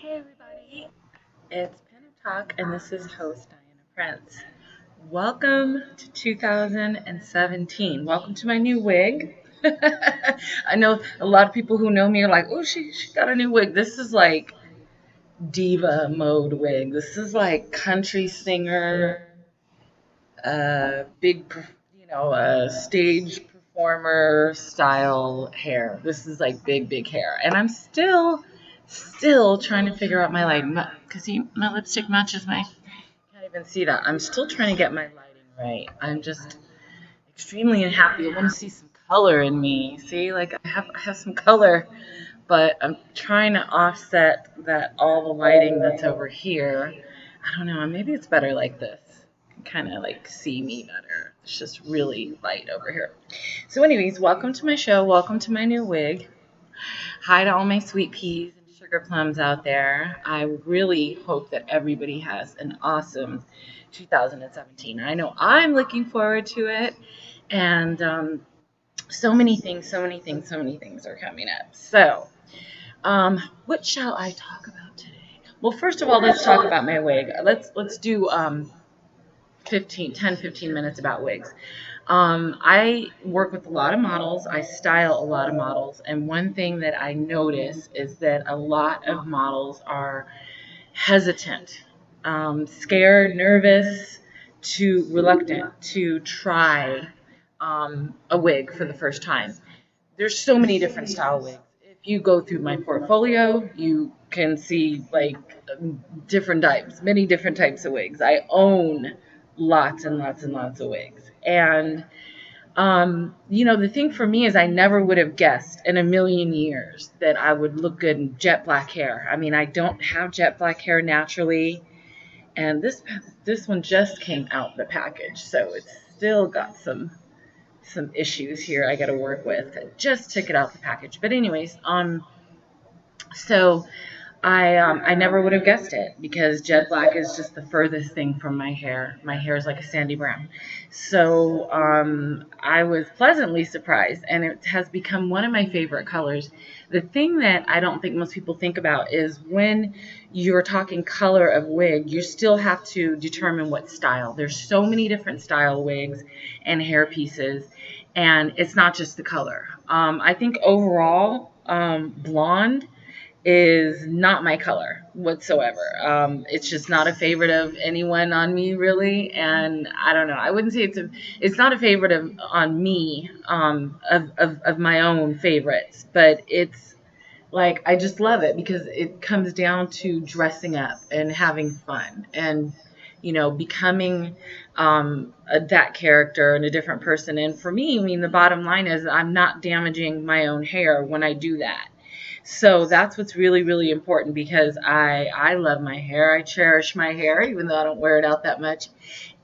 Hey everybody, it's Pinup Talk, and this is host Dianna Prince. Welcome to 2017. Welcome to my new wig. I know a lot of people who know me are like, "Oh, she got a new wig." This is like diva mode wig. This is like country singer, big, stage performer style hair. This is like big hair, and I'm still trying to figure out my lighting. Because my lipstick matches my. Can't even see that. I'm still trying to get my lighting right. I'm just extremely unhappy. I want to see some color in me. See, like I have some color, but I'm trying to offset that all the lighting that's over here. I don't know. Maybe it's better like this. You can kind of like see me better. It's just really light over here. So, anyways, welcome to my show. Welcome to my new wig. Hi to all my sweet peas and sugar plums out there. I really hope that everybody has an awesome 2017. I know I'm looking forward to it. And so many things, so many things are coming up. So, what shall I talk about today? Well, first of all, let's talk about my wig. Let's do 15 minutes about wigs. I work with a lot of models. I style a lot of models, and one thing that I notice is that a lot of models are hesitant, scared, nervous, to reluctant to try a wig for the first time. There's so many different style wigs. If you go through my portfolio, you can see like different types, many different types of wigs. I own lots and lots and lots of wigs. And the thing for me is I never would have guessed in a million years that I would look good in jet black hair. I mean, I don't have jet black hair naturally, and this one just came out the package, so it's still got some issues here I got to work with. I just took it out the package, but anyways, so I never would have guessed it because jet black is just the furthest thing from my hair. My hair is like a sandy brown. So I was pleasantly surprised, and it has become one of my favorite colors. The thing that I don't think most people think about is when you're talking color of wig, you still have to determine what style. There's so many different style wigs and hair pieces, and it's not just the color. I think overall, blonde is not my color whatsoever. It's just not a favorite of anyone on me really, and I don't know. I wouldn't say it's not a favorite on me of my own favorites, but it's like I just love it because it comes down to dressing up and having fun and becoming that character and a different person. And for me, I mean, the bottom line is I'm not damaging my own hair when I do that. So that's what's really, really important because I love my hair. I cherish my hair, even though I don't wear it out that much.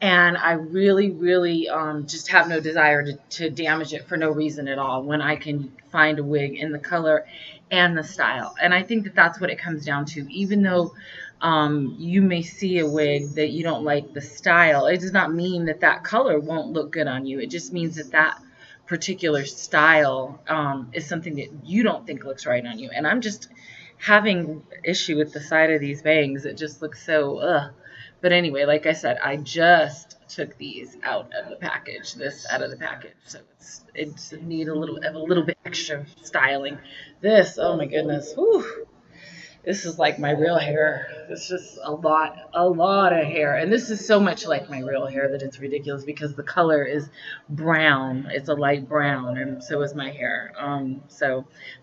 And I really, really just have no desire to damage it for no reason at all when I can find a wig in the color and the style. And I think that that's what it comes down to. Even though you may see a wig that you don't like the style, it does not mean that that color won't look good on you. It just means that that particular style is something that you don't think looks right on you. And I'm just having issue with the side of these bangs. It just looks so ugh. But anyway, like I said, I just took these out of the package, this out of the package. So it's need a little bit extra styling. This, oh my goodness, whew, this is like my real hair. It's just a lot of hair. And this is so much like my real hair that it's ridiculous because the color is brown. It's a light brown, and so is my hair.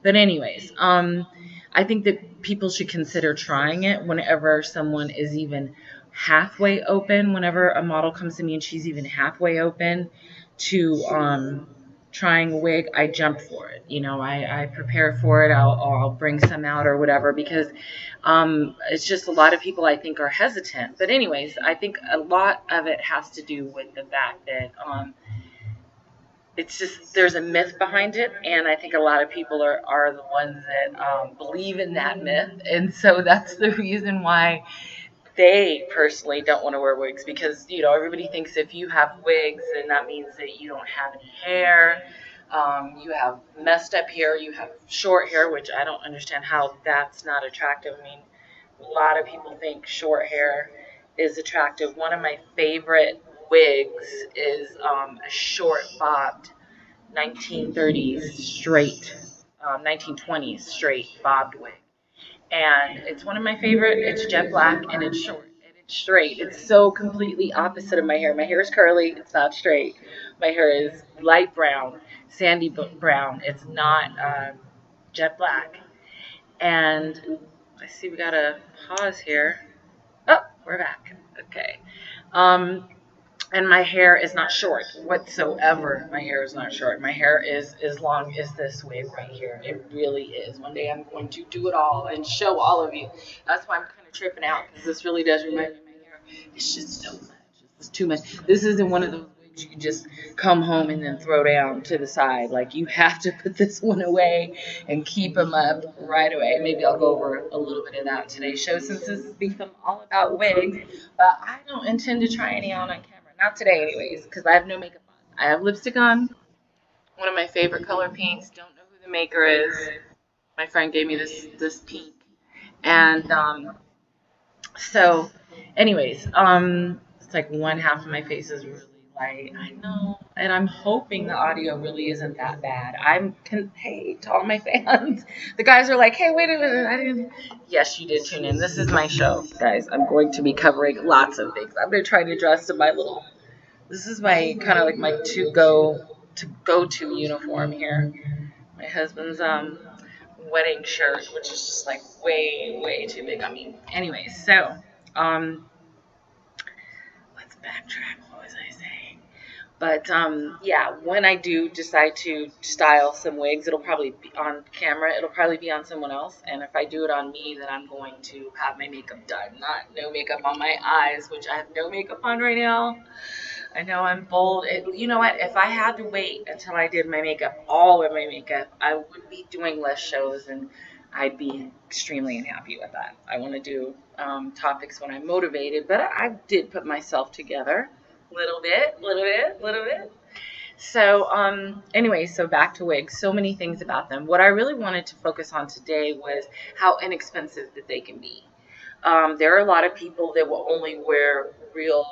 But anyways, I think that people should consider trying it whenever someone is even halfway open. Whenever a model comes to me and she's even halfway open to trying a wig, I jump for it. I prepare for it. I'll bring some out or whatever because it's just a lot of people I think are hesitant. But anyways, I think a lot of it has to do with the fact that it's just there's a myth behind it, and I think a lot of people are the ones that believe in that myth, and so that's the reason why they personally don't want to wear wigs because everybody thinks if you have wigs then that means that you don't have any hair, you have messed up hair, you have short hair, which I don't understand how that's not attractive. I mean, a lot of people think short hair is attractive. One of my favorite wigs is a short bobbed 1930s straight, 1920s straight bobbed wig. And it's one of my favorite. It's jet black and it's short and it's straight. It's so completely opposite of my hair. My hair is curly. It's not straight. My hair is light brown, sandy brown. It's not jet black. And I see we got a pause here. Oh, we're back. Okay. Um, and my hair is not short whatsoever. My hair is not short. My hair is as long as this wig right here. It really is. One day I'm going to do it all and show all of you. That's why I'm kind of tripping out because this really does remind me of my hair. It's just so much. It's too much. This isn't one of those wigs you can just come home and then throw down to the side. Like you have to put this one away and keep them up right away. Maybe I'll go over a little bit of that in today's show since this has become all about wigs. But I don't intend to try any on camera. Not today, anyways, because I have no makeup on. I have lipstick on. One of my favorite color pinks. Don't know who the maker is. My friend gave me this pink, and so, anyways, it's like one half of my face is really light. I know, and I'm hoping the audio really isn't that bad. Hey to all my fans. The guys are like, hey, wait a minute, I didn't. Yes, you did tune in. This is my show, guys. I'm going to be covering lots of things. I'm going to try to dress in my little. This is my kind of like my go to uniform here. My husband's wedding shirt, which is just like way too big on me. Anyways, so um let's backtrack. What was I saying? But yeah, when I do decide to style some wigs, it'll probably be on camera. It'll probably be on someone else. And if I do it on me, then I'm going to have my makeup done. Not no makeup on my eyes, which I have no makeup on right now. I know I'm bold. You know what? If I had to wait until I did my makeup, all of my makeup, I would be doing less shows and I'd be extremely unhappy with that. I want to do topics when I'm motivated, but I did put myself together little bit. So, anyway, so back to wigs. So many things about them. What I really wanted to focus on today was how inexpensive that they can be. There are a lot of people that will only wear real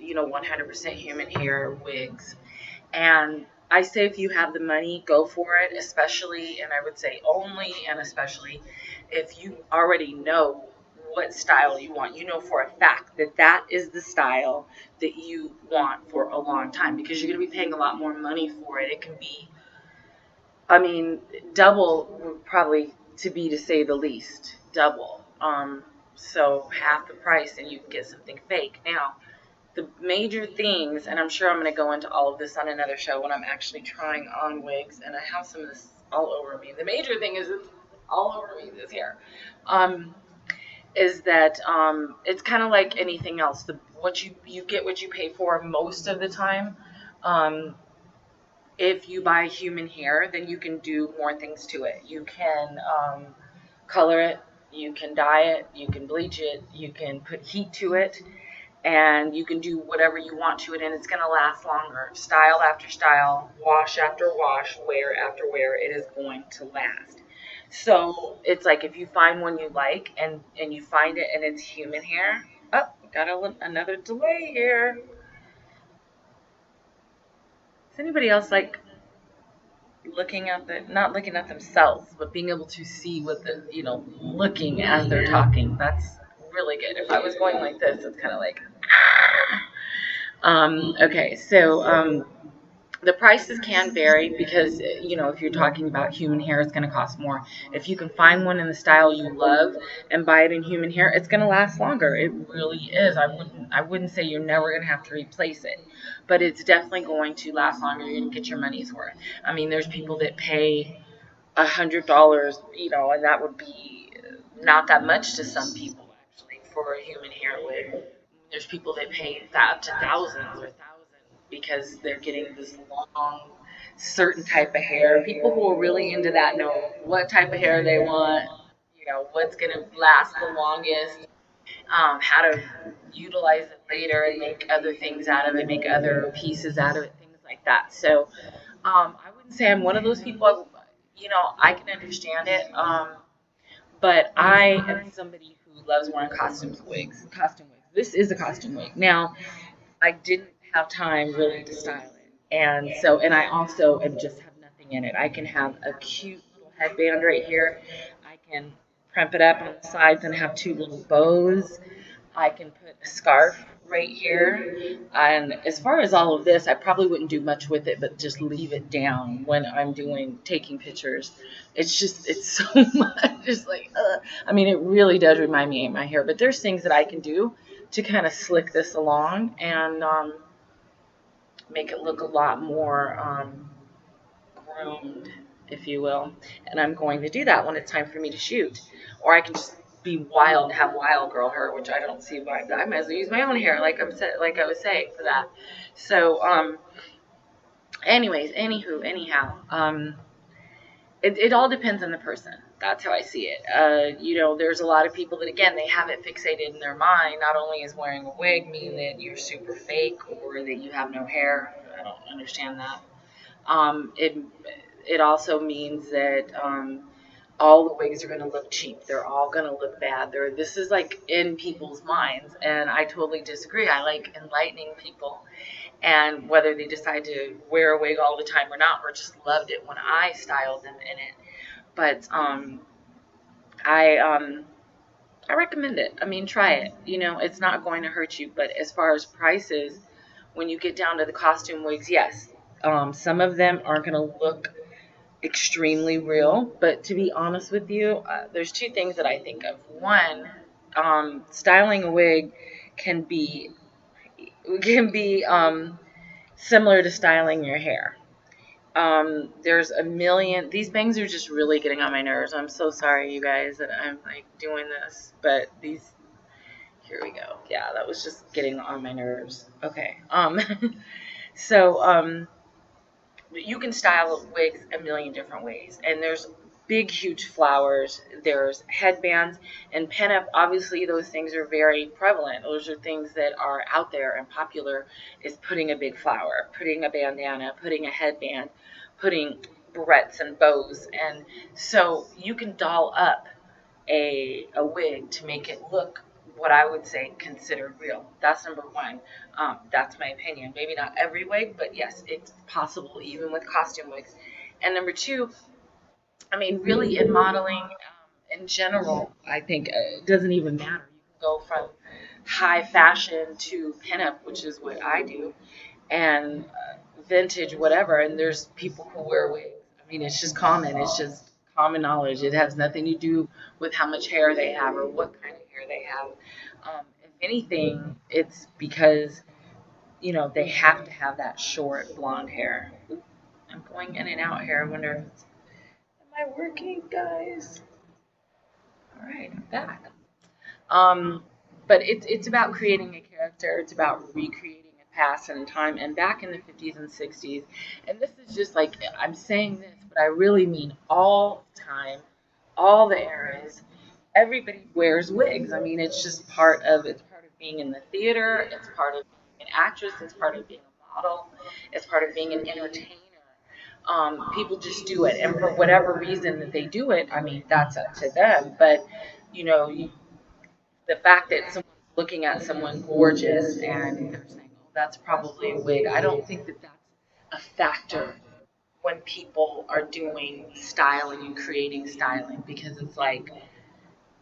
100% human hair wigs. And I say if you have the money, go for it, especially, and I would say only and especially if you already know what style you want. You know for a fact that that is the style that you want for a long time because you're going to be paying a lot more money for it. It can be, I mean, double would probably to be to say the least, double. So half the price and you can get something fake. Now, the major things, and I'm sure I'm going to go into all of this on another show when I'm actually trying on wigs, and I have some of this all over me. The major thing is it's all over me, this hair, is that it's kind of like anything else. What you get what you pay for most of the time. Um, if you buy human hair, then you can do more things to it. You can color it, you can dye it, you can bleach it, you can put heat to it, and you can do whatever you want to it, and it's going to last longer. Style after style, wash after wash, wear after wear, it is going to last. So it's like if you find one you like and you find it and it's human hair. Oh, got another delay here. Is anybody else like looking at not looking at themselves, but being able to see what looking as they're talking? That's really good. If I was going like this, it's kind of like, okay, so the prices can vary because, if you're talking about human hair, it's going to cost more. If you can find one in the style you love and buy it in human hair, it's going to last longer. It really is. I wouldn't say you're never going to have to replace it, but it's definitely going to last longer. You're going to get your money's worth. I mean, there's people that pay $100, and that would be not that much to some people actually for a human hair wig. There's people that pay up to thousands or thousands because they're getting this long, certain type of hair. People who are really into that know what type of hair they want, what's going to last the longest, how to utilize it later and make other things out of it, make other pieces out of it, things like that. So I wouldn't say I'm one of those people. I can understand it. But I am somebody who loves wearing costumes, wigs, costume wigs. This is a costume wig. Now, I didn't have time really to style it. And so, and I also am just have nothing in it. I can have a cute little headband right here. I can crimp it up on the sides and have two little bows. I can put a scarf right here. And as far as all of this, I probably wouldn't do much with it, but just leave it down when I'm taking pictures. It's so much. Just like, I mean, it really does remind me of my hair. But there's things that I can do to kind of slick this along and make it look a lot more groomed, if you will. And I'm going to do that when it's time for me to shoot. Or I can just be wild, have wild girl hair, which I don't see why. I might as well use my own hair, like I was saying for that. So, anyways, anyhow, it all depends on the person. That's how I see it. There's a lot of people that, again, they have it fixated in their mind. Not only is wearing a wig mean that you're super fake or that you have no hair. I don't understand that. It also means that all the wigs are going to look cheap. They're all going to look bad. This is like in people's minds, and I totally disagree. I like enlightening people, and whether they decide to wear a wig all the time or not, or just loved it when I styled them in it. But I I recommend it. I mean, try it. It's not going to hurt you. But as far as prices, when you get down to the costume wigs, yes, some of them are going to look extremely real. But to be honest with you, there's two things that I think of. One, styling a wig can be can be similar to styling your hair. There's a million. These bangs are just really getting on my nerves. I'm so sorry, you guys, that I'm like doing this, but these. Here we go. Yeah, that was just getting on my nerves. Okay. So you can style wigs a million different ways, and there's big, huge flowers. There's headbands and pinup. Obviously, those things are very prevalent. Those are things that are out there and popular. Is putting a big flower, putting a bandana, putting a headband, putting barrettes and bows, and so you can doll up a wig to make it look what I would say considered real. That's number one. That's my opinion. Maybe not every wig, but yes, it's possible even with costume wigs. And number two, I mean, really in modeling in general, I think it doesn't even matter. You can go from high fashion to pinup, which is what I do, and vintage, whatever. And there's people who wear wigs. I mean, it's just common. It's just common knowledge. It has nothing to do with how much hair they have or what kind of hair they have. If anything, it's because they have to have that short blonde hair. I'm going in and out here. I wonder if am I working, guys? All right, I'm back. Um, but it's about creating a character. It's about recreating a past and time. And back in the 50s and 60s, and this is just like I'm saying this, but I really mean all the time, all the eras. Everybody wears wigs. I mean, it's part of being in the theater. It's part of being an actress. It's part of being a model. It's part of being an entertainer. People just do it, and for whatever reason that they do it, I mean, that's up to them. But you the fact that someone's looking at someone gorgeous and they're saying, "Oh, that's probably a wig." I don't think that that's a factor when people are doing styling and creating styling because it's like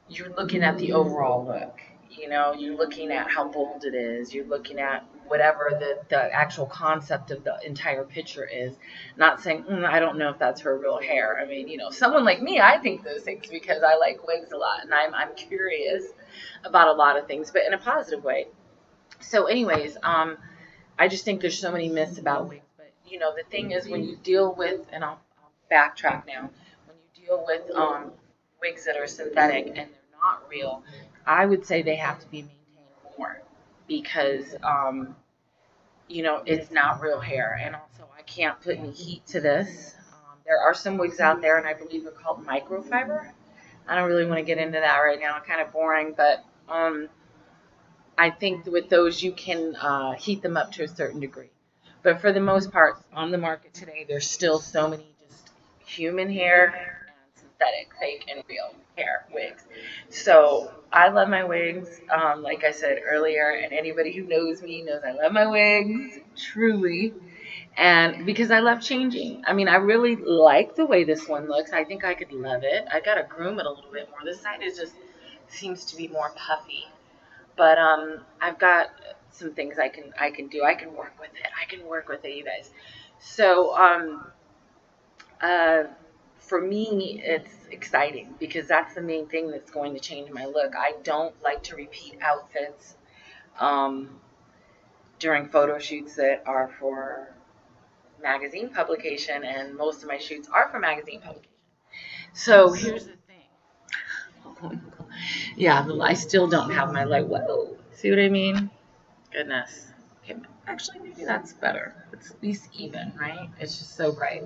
you're looking at the overall look. You're looking at how bold it is. You're looking at whatever the actual concept of the entire picture is. Not saying, I don't know if that's her real hair. I mean, someone like me, I think those things because I like wigs a lot and I'm curious about a lot of things, but in a positive way. So, anyways, I just think there's so many myths about wigs. But the thing is, when you deal with, and I'll backtrack now, when you deal with wigs that are synthetic and they're not real, I would say they have to be maintained more because it's not real hair, and also I can't put any heat to this. There are some wigs out there, and I believe they're called microfiber. I don't really want to get into that right now. Kind of boring, but I think with those you can heat them up to a certain degree. But for the most part, on the market today, there's still so many just human hair and synthetic, fake, and real hair wigs. So I love my wigs. Like I said earlier, and anybody who knows me knows I love my wigs, truly. And because I love changing. I mean, I really like the way this one looks. I think I could love it. I gotta groom it a little bit more. This side is just seems to be more puffy. But I've got some things I can do. I can work with it. I can work with it, you guys. So uh, for me, it's exciting because that's the main thing that's going to change my look. I don't like to repeat outfits um, during photo shoots that are for magazine publication, and most of my shoots are for magazine publication. So here's the thing. Yeah, I still don't have my light. Whoa, see what I mean? Goodness. Okay, actually, maybe that's better. It's at least even, right? It's just so bright.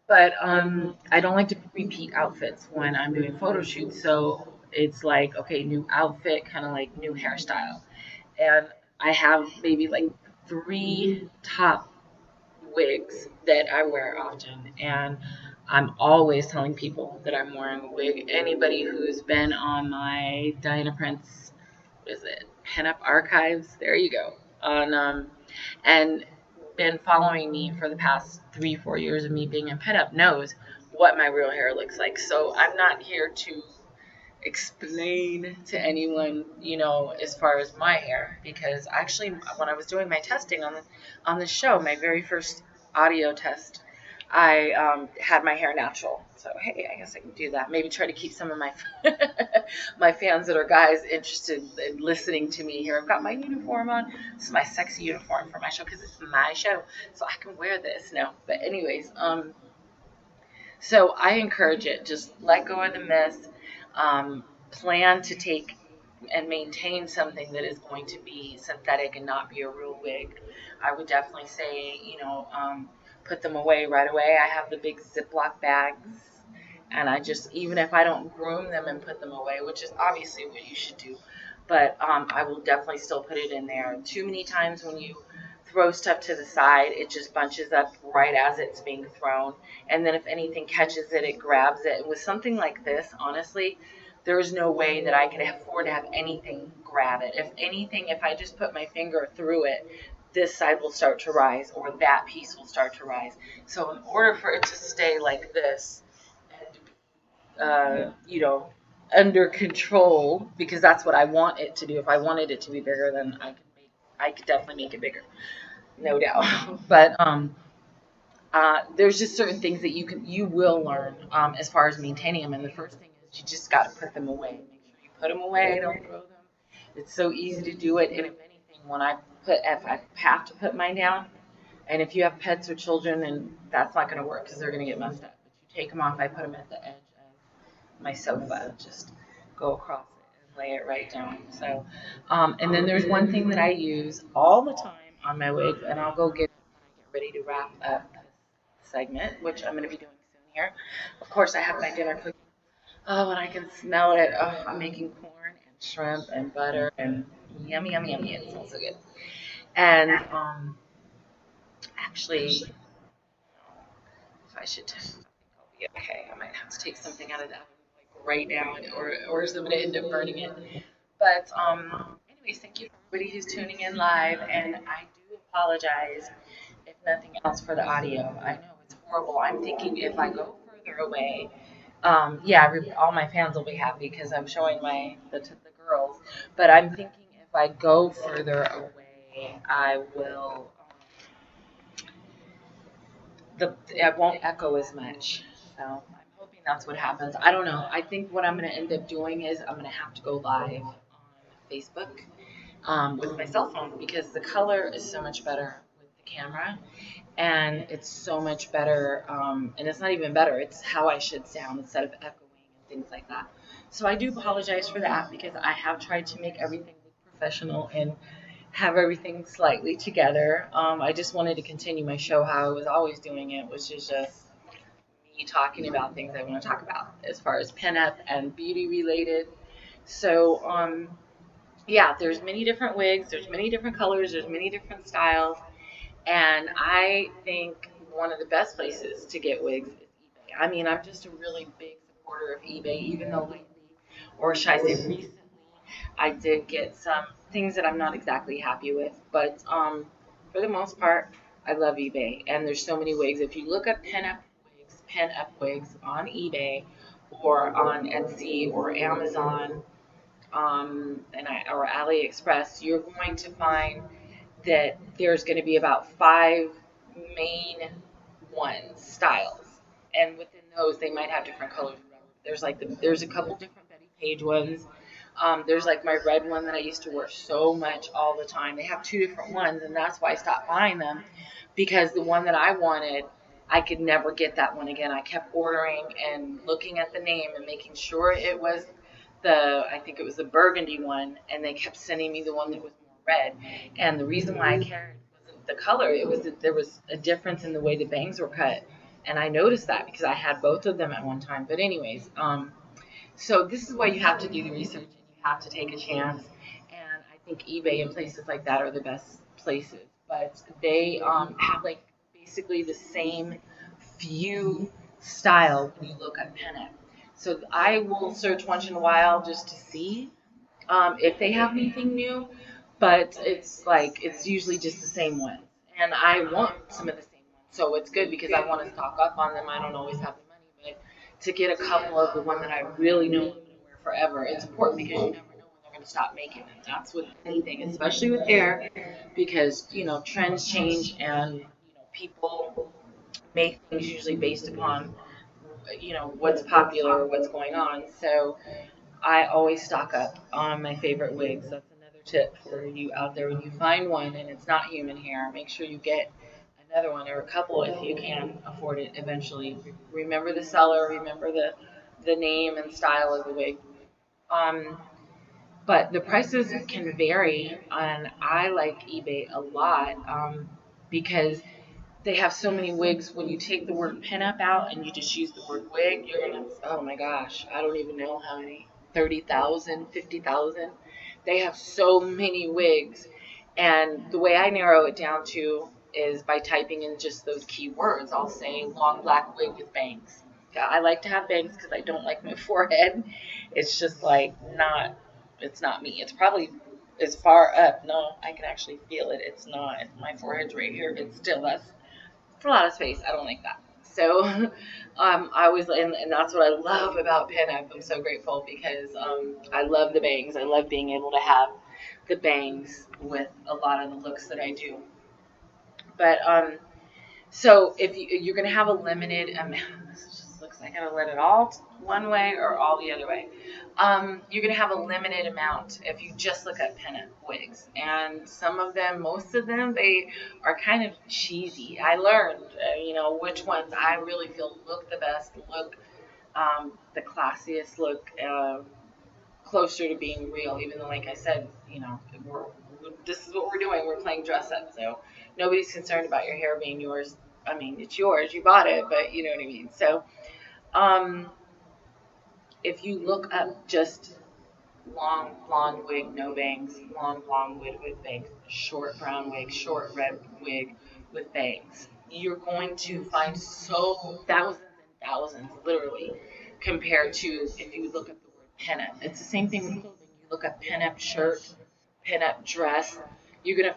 But I don't like to repeat outfits when I'm doing photo shoots. So it's like, okay, new outfit, kind of like new hairstyle. And I have maybe like three top wigs that I wear often. And I'm always telling people that I'm wearing a wig. Anybody who's been on my Diana Prince, what is it, Pinup archives, there you go. On and been following me for the past 3, 4 years of me being in Pinup knows what my real hair looks like. So I'm not here to explain to anyone, as far as my hair, because actually when I was doing my testing on the show, my very first audio test, I had my hair natural. So hey, I guess I can do that. Maybe try to keep some of my my fans that are guys interested in listening to me here. I've got my uniform on. This is my sexy uniform for my show because it's my show, so I can wear this now. But anyways, so I encourage it. Just let go of the myth. Plan to take and maintain something that is going to be synthetic and not be a real wig. I would definitely say, put them away right away. I have the big Ziploc bags, and I just, even if I don't groom them and put them away, which is obviously what you should do, but I will definitely still put it in there. Too many times when you throw stuff to the side, it just bunches up right as it's being thrown. And then if anything catches it, it grabs it. And with something like this, honestly, there is no way that I could afford to have anything grab it. If anything, if I just put my finger through it, this side will start to rise or that piece will start to rise. So in order for it to stay like this and under control, because that's what I want it to do. If I wanted it to be bigger, then I could definitely make it bigger, no doubt. But there's just certain things that you will learn as far as maintaining them. And the first thing is you just got to put them away. Make sure you put them away. Don't throw them. It's so easy to do it. And if anything, if I have to put mine down, and if you have pets or children, and that's not going to work because they're going to get messed up. But you take them off. I put them at the edge of my sofa. Just go across it and lay it right down. So, and then there's one thing that I use all the time on my wig, and I'll go get it when I get ready to wrap up segment, which I'm going to be doing soon here. Of course, I have my dinner cooking. Oh, and I can smell it. Oh, I'm making corn and shrimp and butter and yummy, yummy, yummy. It smells so good. And actually, if I should, I think I'll be okay. I might have to take something out of the oven like right now, or I'm going to end up burning it. But anyways, thank you for everybody who's tuning in live, and I do apologize if nothing else for the audio. I know it's horrible. I'm thinking if I go further away, yeah, all my fans will be happy because I'm showing the girls. But I'm thinking if I go further away, I will. It won't echo as much. So I'm hoping that's what happens. I don't know. I think what I'm going to end up doing is I'm going to have to go live on Facebook with my cell phone because the color is so much better with the camera, and it's so much better. And it's not even better. It's how I should sound instead of echoing and things like that. So I do apologize for that because I have tried to make everything look professional and have everything slightly together. I just wanted to continue my show how I was always doing it, which is just me talking about things I want to talk about as far as pinup and beauty related. So, yeah, there's many different wigs, there's many different colors, there's many different styles, and I think one of the best places to get wigs is eBay. I mean, I'm just a really big supporter of eBay, even though lately, or should I say recently, I did get some things that I'm not exactly happy with. But for the most part, I love eBay. And there's so many wigs. If you look up pin up wigs on eBay or on Etsy or Amazon, or AliExpress, you're going to find that there's going to be about five main styles, and within those they might have different colors. There's a couple different Betty Page ones. There's like my red one that I used to wear so much all the time. They have two different ones, and that's why I stopped buying them, because the one that I wanted, I could never get that one again. I kept ordering and looking at the name and making sure it was I think it was the burgundy one, and they kept sending me the one that was more red. And the reason why I cared wasn't the color; it was that there was a difference in the way the bangs were cut, and I noticed that because I had both of them at one time. But anyways, so this is why you have to do the research and you have to take a chance. And I think eBay and places like that are the best places. But they have like basically the same few style when you look at Pinup. So I will search once in a while just to see if they have anything new, but it's usually just the same ones. And I want some of the same ones, so it's good because I want to stock up on them. I don't always have the money, but to get a couple of the one that I really know I'm going to wear forever, it's important because you never know when they're going to stop making them. That's with anything, especially with hair, because trends change and people make things usually based upon what's popular or what's going on. So I always stock up on my favorite wigs. That's another tip for you out there. When you find one and it's not human hair, make sure you get another one or a couple if you can afford it eventually. Remember the seller, remember the name and style of the wig. Um, but the prices can vary, and I like eBay a lot because they have so many wigs. When you take the word pinup out and you just use the word wig, you're gonna, oh my gosh, I don't even know how many, 30,000, 50,000. They have so many wigs. And the way I narrow it down to is by typing in just those keywords. I'll say long black wig with bangs. Yeah, I like to have bangs because I don't like my forehead. It's just like not, it's not me. It's probably as far up. No, I can actually feel it. It's not. My forehead's right here, but still, that's a lot of space. I don't like that. So I was, and that's what I love about pinup. I'm so grateful because I love the bangs. I love being able to have the bangs with a lot of the looks that I do. But so if you're going to have a limited amount, this just looks like I gotta let it all one way or all the other way. You're going to have a limited amount if you just look at pinup wigs. And some of them, most of them, they are kind of cheesy. I learned, which ones I really feel look the best, look the classiest, look closer to being real, even though, like I said, this is what we're doing. We're playing dress up. So nobody's concerned about your hair being yours. I mean, it's yours. You bought it, but you know what I mean. So um, if you look up just long blonde wig, no bangs, long blonde wig with bangs, short brown wig, short red wig with bangs, you're going to find so thousands and thousands, literally, compared to if you look up the word pinup. It's the same thing with clothing. You look up pinup shirt, pinup dress. You're gonna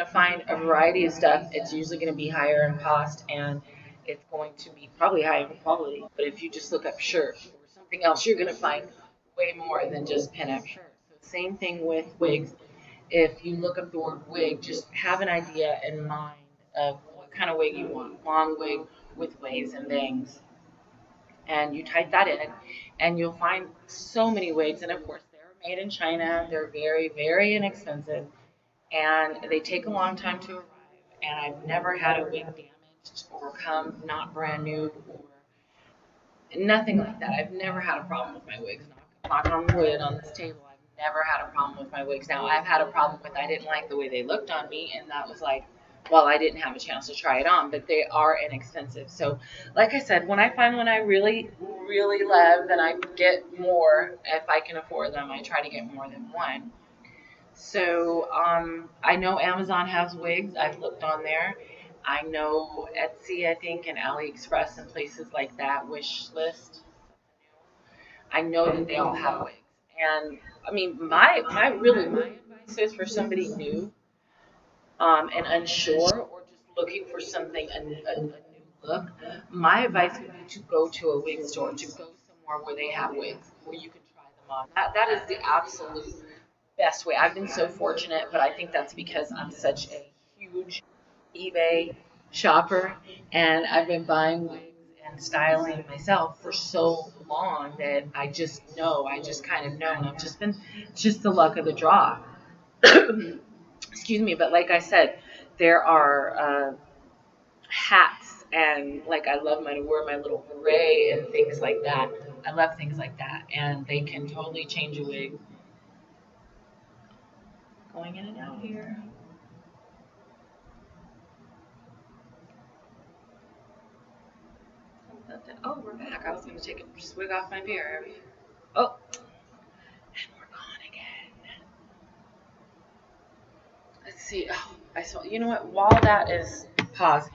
find a variety of stuff. It's usually gonna be higher in cost and it's going to be probably higher in quality. But if you just look up shirt or something else, you're gonna find way more than just pinup shirt. So same thing with wigs. If you look up the word wig, just have an idea in mind of what kind of wig you want. Long wig with waves and bangs. And you type that in and you'll find so many wigs. And of course they're made in China. They're very, very inexpensive and they take a long time to arrive. And I've never had a wig damaged or come not brand new or nothing like that. I've never had a problem with my wigs. Knocking on wood on this table, I've never had a problem with my wigs. Now, I've had a problem with I didn't like the way they looked on me, and that was like, well, I didn't have a chance to try it on, but they are inexpensive. So, like I said, when I find one I really, really love, then I get more if I can afford them. I try to get more than one. So I know Amazon has wigs. I've looked on there. I know Etsy, I think, and AliExpress and places like that. Wish list. I know that they all have wigs. And I mean, my advice is for somebody new and unsure or just looking for something, a new look, my advice would be to go to a wig store, to go somewhere where they have wigs, where you can try them on. That is the absolute best way. I've been so fortunate, but I think that's because I'm such a huge eBay shopper, and I've been buying wigs and styling myself for so long that I just kind of know, and it's just the luck of the draw. Excuse me, but like I said, there are hats and like I love my to wear my little beret and things like that. I love things like that, and they can totally change a wig. Going in and out here. Oh, we're back. I was going to take a swig off my beer. Oh, and we're gone again. Let's see. Oh, I saw. You know what? While that is pausing,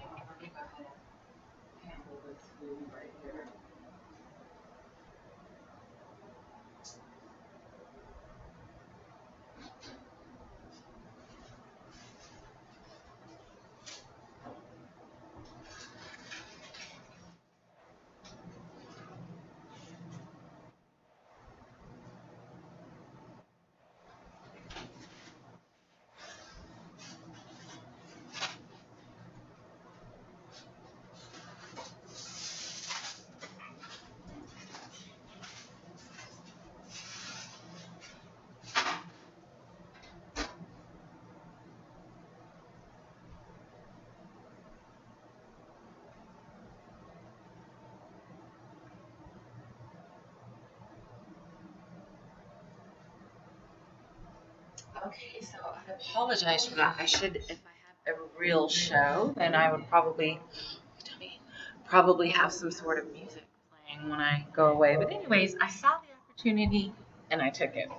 okay, so I apologize for that. I should, if I have a real show, then I would probably have some sort of music playing when I go away. But anyways, I saw the opportunity and I took it.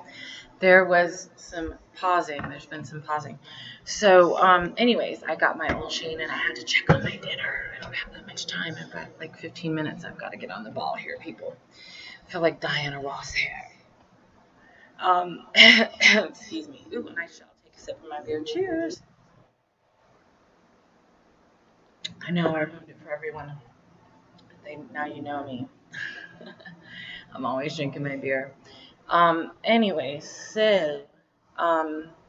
There was some pausing. There's been some pausing. So, anyways, I got my old chain and I had to check on my dinner. I don't have that much time. I've got like 15 minutes. I've got to get on the ball here, people. I feel like Dianna Ross here. Excuse me. Ooh, and I shall take a sip of my beer. Cheers. I know I ruined it for everyone. Now you know me. I'm always drinking my beer. Anyways, so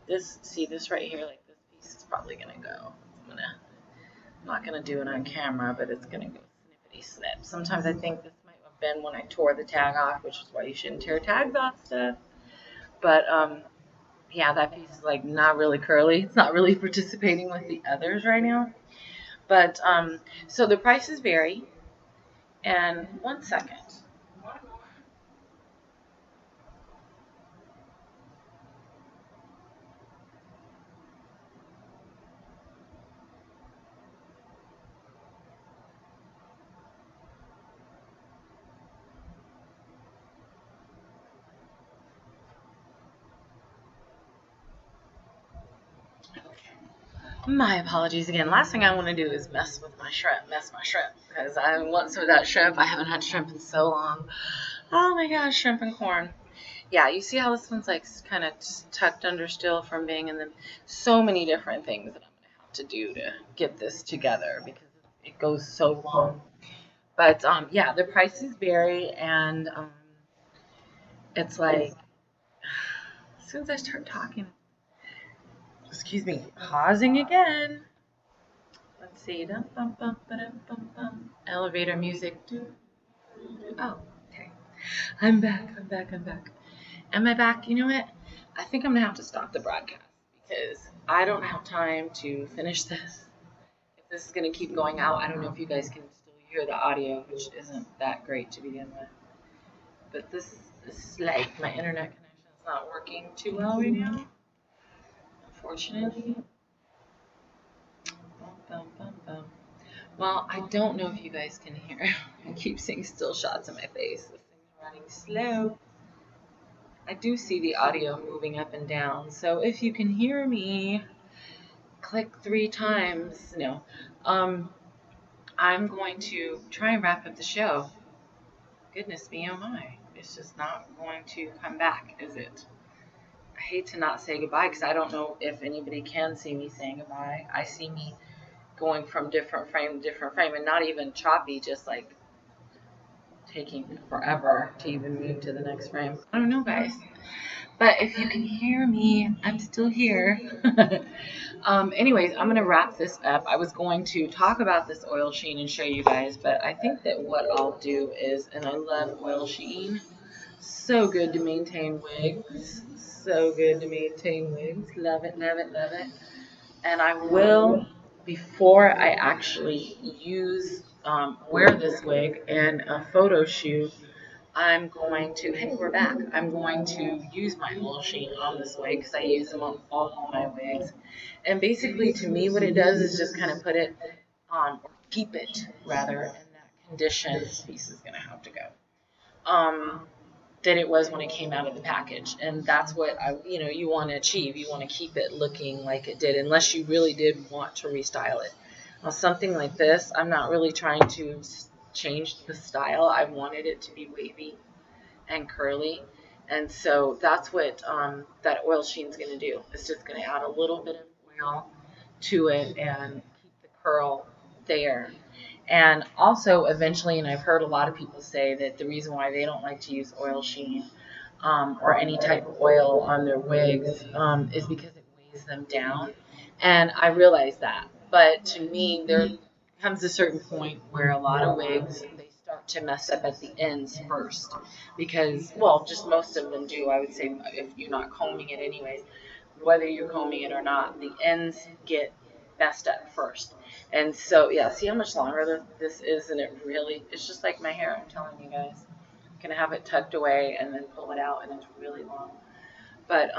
this right here, like this piece is probably gonna go. I'm not gonna do it on camera, but it's gonna go snippety snip. Sometimes I think this might have been when I tore the tag off, which is why you shouldn't tear tags off stuff. But yeah, that piece is like not really curly. It's not really participating with the others right now. But so the prices vary. And one second. My apologies again. Last thing I want to do is mess my shrimp, because I want some of that shrimp. I haven't had shrimp in so long. Oh my gosh, shrimp and corn. Yeah, you see how this one's like kind of tucked under still from being in the so many different things that I'm gonna have to do to get this together because it goes so long. But yeah, the prices vary, and it's like as soon as I start talking, excuse me, pausing again. Let's see. Dum, bum, bum, ba-dum, bum, bum. Elevator music. Oh, okay. I'm back. I'm back. I'm back. Am I back? You know what? I think I'm gonna have to stop the broadcast because I don't have time to finish this. If this is gonna keep going out, I don't know if you guys can still hear the audio, which isn't that great to begin with. But this is like my internet connection is not working too well right now, unfortunately. Bum, bum, bum, bum. Well, I don't know if you guys can hear. I keep seeing still shots of my face. This thing's running slow. I do see the audio moving up and down. So if you can hear me, click 3 times. No. Um, I'm going to try and wrap up the show. Goodness me, oh my. It's just not going to come back, is it? I hate to not say goodbye because I don't know if anybody can see me saying goodbye. I see me going from different frame to different frame, and not even choppy, just like taking forever to even move to the next frame. I don't know, guys. But if you can hear me, I'm still here. Anyways, I'm going to wrap this up. I was going to talk about this oil sheen and show you guys, but I think that what I'll do is, and I love oil sheen, so good to maintain wigs. So good to maintain wigs. Love it, love it, love it. And I will, before I actually wear this wig in a photo shoot, I'm going to, hey, we're back. I'm going to use my oil sheen on this wig because I use them on all my wigs. And basically, to me, what it does is just kind of put it on, or keep it, rather, in that condition. This piece is going to have to go. That it was when it came out of the package. And that's what you want to achieve. You want to keep it looking like it did, unless you really did want to restyle it. Now, something like this, I'm not really trying to change the style. I wanted it to be wavy and curly. And so that's what that oil sheen is going to do. It's just going to add a little bit of oil to it and keep the curl there. And also, eventually, and I've heard a lot of people say that the reason why they don't like to use oil sheen or any type of oil on their wigs is because it weighs them down. And I realize that. But to me, there comes a certain point where a lot of wigs, they start to mess up at the ends first. Because, well, just most of them do, I would say, if you're not combing it anyways, whether you're combing it or not, the ends get messed up first. And so, yeah, see how much longer this is, and it really, it's just like my hair, I'm telling you guys. You can have it tucked away and then pull it out, and it's really long. But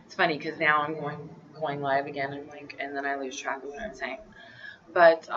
it's funny because now I'm going live again, and then I lose track of what I'm saying. But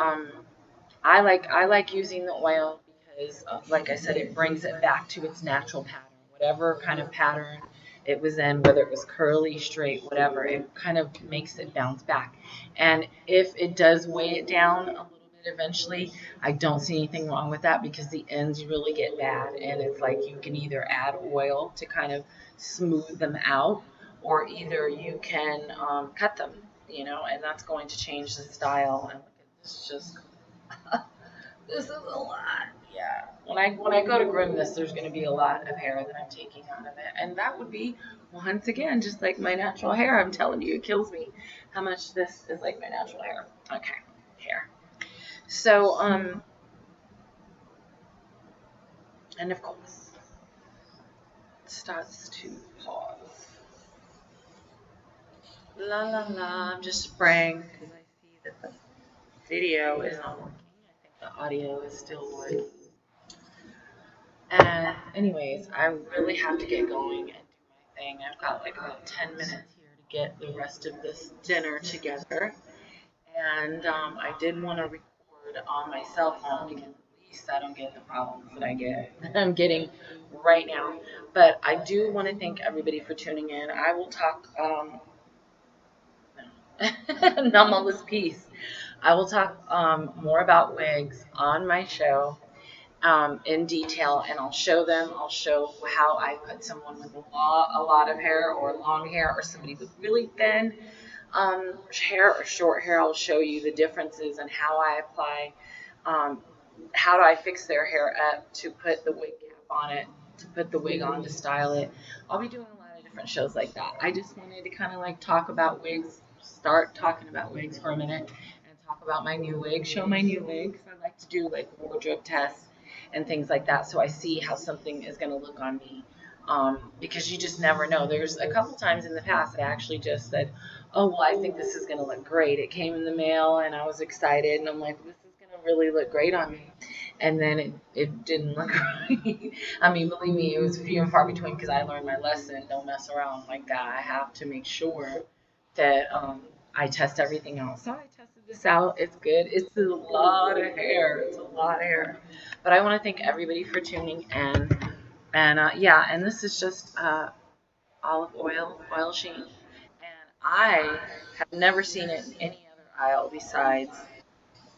I like using the oil because, like I said, it brings it back to its natural pattern, whatever kind of pattern it was in, whether it was curly, straight, whatever. It kind of makes it bounce back. And if it does weigh it down a little bit eventually, I don't see anything wrong with that because the ends really get bad, and it's like you can either add oil to kind of smooth them out, or either you can cut them, and that's going to change the style. And look at this, just this is a lot. Yeah. When I go to groom this, there's going to be a lot of hair that I'm taking out of it, and that would be once again just like my natural hair. I'm telling you, it kills me how much this is like my natural hair. Okay, hair. So and of course, it starts to pause. La la la. I'm just spraying because I see that the video is not working. I think the audio is still working. And anyways, I really have to get going and do my thing. I've got like about 10 minutes here to get the rest of this dinner together. And I did want to record on my cell phone because at least I don't get the problems that I'm getting right now. But I do want to thank everybody for tuning in. I will talk numb all this piece. I will talk more about wigs on my show in detail, and I'll show them. I'll show how I put someone with a lot of hair or long hair, or somebody with really thin hair or short hair. I'll show you the differences and how I apply, how do I fix their hair up to put the wig cap on it, to put the wig on to style it. I'll be doing a lot of different shows like that. I just wanted to kind of like talk about wigs, start talking about wigs for a minute, and talk about my new wig, show my new wigs. I like to do like wardrobe tests and things like that, so I see how something is going to look on me. Because you just never know. There's a couple times in the past that I actually just said, oh, well, I think this is going to look great. It came in the mail, and I was excited, and I'm like, this is going to really look great on me. And then it didn't look right. I mean, believe me, it was few and far between because I learned my lesson. Don't mess around like that. I have to make sure that I test everything out. So I tested this out. It's good. It's a lot of hair. It's a lot of hair. But I want to thank everybody for tuning in. And yeah, and this is just olive oil sheen. And I have never seen it in any other aisle besides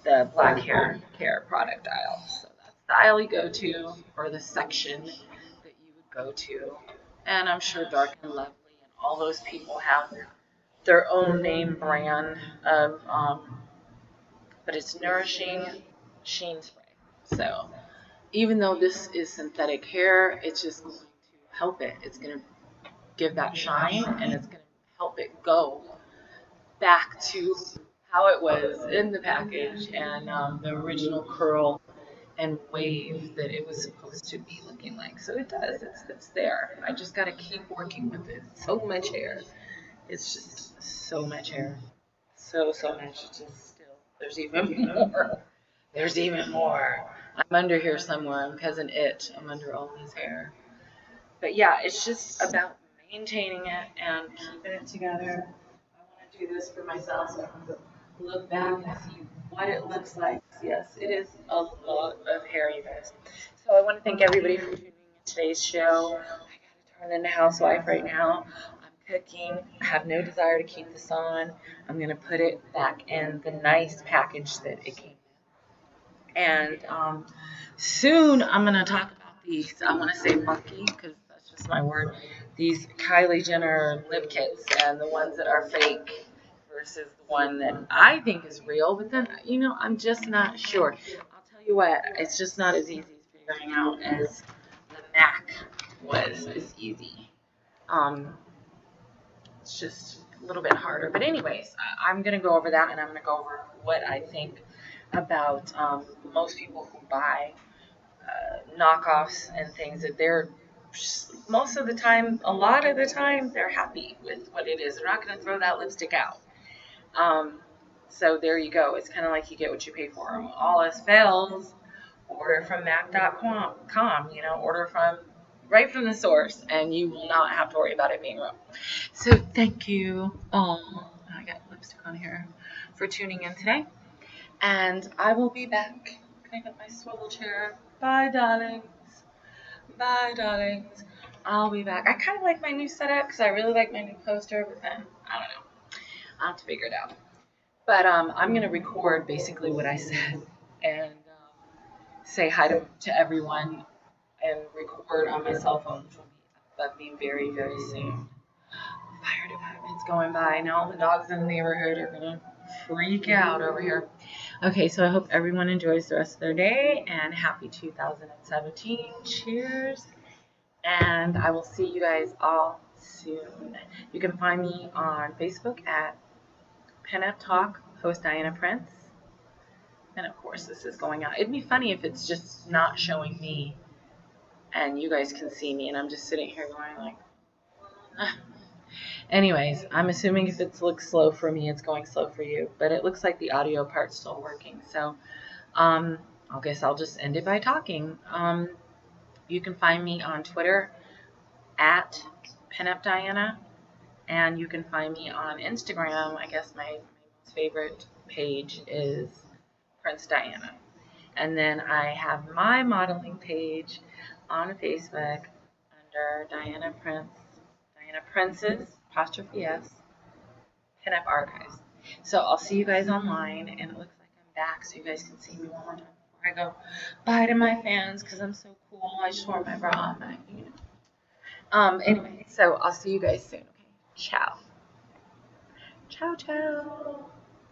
the black hair care product aisle. So style you go to or the section that you would go to. And I'm sure Dark and Lovely and all those people have their own name brand of, but it's Nourishing Sheen Spray. So even though this is synthetic hair, it's just going to help it. It's going to give that shine and it's going to help it go back to how it was in the package and the original curl and wave that it was supposed to be looking like. So it does. It's there. I just got to keep working with it. So much hair. It's just so much hair. So much. It's just still. There's even more. There's even more. I'm under here somewhere. I'm cousin It. I'm under all his hair. But yeah, it's just about maintaining it and keeping it together. I want to do this for myself so I can look back and see what it looks like. Yes, it is a lot of hair, you guys. So I want to thank everybody for tuning in today's show. I got to turn into housewife right now. I'm cooking. I have no desire to keep this on. I'm going to put it back in the nice package that it came in. And soon I'm going to talk about these. I want to say funky because that's just my word. These Kylie Jenner lip kits and the ones that are fake versus the one that I think is real. But then, I'm just not sure. I'll tell you what, it's just not as easy as figuring out as the MAC was as easy. It's just a little bit harder. But anyways, I'm going to go over that and I'm going to go over what I think about most people who buy knockoffs and things that they're most of the time, a lot of the time, they're happy with what it is. They're not going to throw that lipstick out. So there you go. It's kind of like you get what you pay for. All else fails, order from Mac.com. Order from right from the source, and you will not have to worry about it being real. So thank you. I got lipstick on here for tuning in today, and I will be back. Can I get my swivel chair? Bye, darlings. Bye, darlings. I'll be back. I kind of like my new setup because I really like my new poster, but then I don't know. I'll have to figure it out. But I'm going to record basically what I said and say hi to everyone and record on my cell phone, which will be above me very, very soon. Fire department's going by. Now all the dogs in the neighborhood are going to freak out over here. Okay, so I hope everyone enjoys the rest of their day and happy 2017. Cheers. And I will see you guys all soon. You can find me on Facebook at Pinup Talk, host Dianna Prince. And of course, this is going out. It'd be funny if it's just not showing me and you guys can see me and I'm just sitting here going like, ah. Anyways, I'm assuming if it looks slow for me, it's going slow for you. But it looks like the audio part's still working. So I guess I'll just end it by talking. You can find me on Twitter at Pinup Dianna. And you can find me on Instagram. I guess my most favorite page is Prince Dianna. And then I have my modeling page on Facebook under Dianna Prince's apostrophe S Pinup Archives. So I'll see you guys online, and it looks like I'm back, so you guys can see me one more time before I go bye to my fans because I'm so cool. I just wore my bra, but Anyway, so I'll see you guys soon. Okay, ciao. Ciao, ciao.